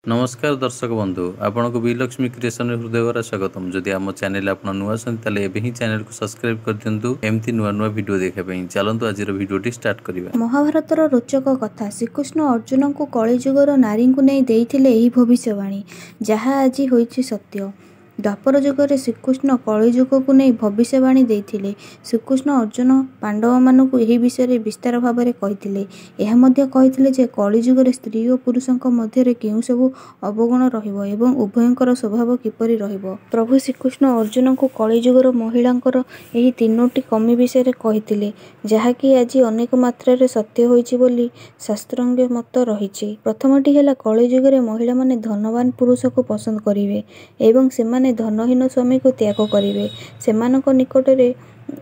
नमस्कार दर्शक बंधु आपन को विलक्ष्मी क्रिएशन हृदय भरा स्वागतम। जदि आम चैनल आप नुआ ताले एबे चैनल को सब्सक्राइब कर दिंतु एमती नुआ नुआ वीडियो देखा चलतु आज वीडियोटी स्टार्ट करिबा। महाभारतर रोचक कथा श्रीकृष्ण अर्जुन को कलिजुगर नारी को नहीं देइथिले एही भविष्यवाणी जहाँ आज होइछि सत्य। द्वापर जुगर श्रीकृष्ण कलिजुग को नहीं भविष्यवाणी देइथिले। श्रीकृष्ण अर्जुन पांडव मानक एही विषय विस्तार भाव में कहिथिले। एहा मध्य कहिथिले जे कलिजुगर स्त्री और पुरुषक मध्य केउ सब अवगुण रहिबो एवं उभयंकर स्वभाव किपरि रहिबो। प्रभु श्रीकृष्ण अर्जुन को कलिजुगर महिलांकर एही तीनोटी कमी विषय कहिथिले जहाँकि आज अनेक मात्रा सत्य होइछि बोली शास्त्रांग मत रहिछि। प्रथमटी है कलिजुगर महिला माने धनवान पुरुष को पसंद करिवे एवं सेमाने धनहीन स्वामी को त्याग करिवे। सेमानक निकटरे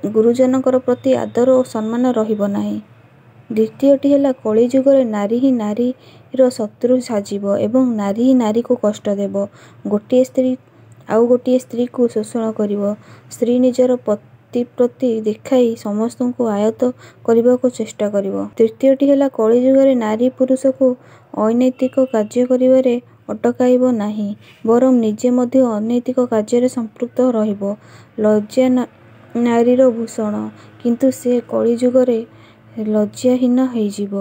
गुरुजनकर प्रति आदर और सम्मान रहिबो नाही। द्वितीयटी है कलिजुगर नारी ही नारीर शत्रु साजिब एवं नारी ही नारी को कष्ट देव। गोटे स्त्री आउ गोटे स्त्री को शोषण करिव। स्त्री निजर पति प्रति देखाई समस्त को आयत्त करने को चेष्टा करिव। तृतीयटी है कलिजुगर नारी पुरुष को अनैतिक कार्य करिवारे अटकाइब नाही बरं निजे मध्य अनैतिक कार्य संपृक्त रहिब। लज्जा नारीर भूषण किंतु से कलिजुगरे लज्जाहीन होइजिब।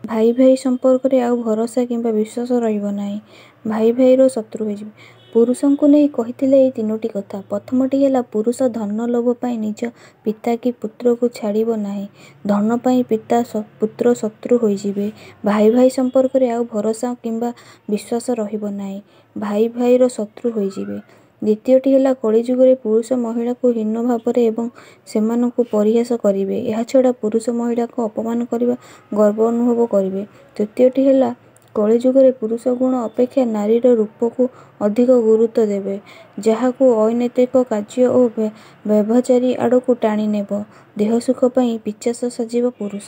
भाई भाई संपर्क रे आउ भरोसा किंबा विश्वास रहिब नाही। भाई भाईर शत्रु होइजिब। पुरुषों को नहीं कहिथिले एई तीनोटी कथा। प्रथमटी है पुरुष धन लोभ पाई निज पिता की पुत्र को छाड़िब नाही। धन पाई पिता पुत्र शत्रु होइजिबे। भाई भाई संपर्क रे आउ भरोसा किंबा विश्वास रहिब नाही। भाई भाईर शत्रु होइजिबे। द्वितीयटी है कलिजुगरे पुरुष महिला को हीन भाव एवं सेमानकु परिहास करिवे। एहा छड़ा पुरुष महिला को अपमान करिबा गर्व अनुभव करिवे। तृतीयटी है कलिजुगरे पुरुष गुण अपेक्षा नारीर रूप को अधिक गुरुत्व देवे जहाको अनैतिक कार्य और व्यभिचारी आड़ को टाणी नेब। देह सुख पाई पिशाच साजिब पुरुष।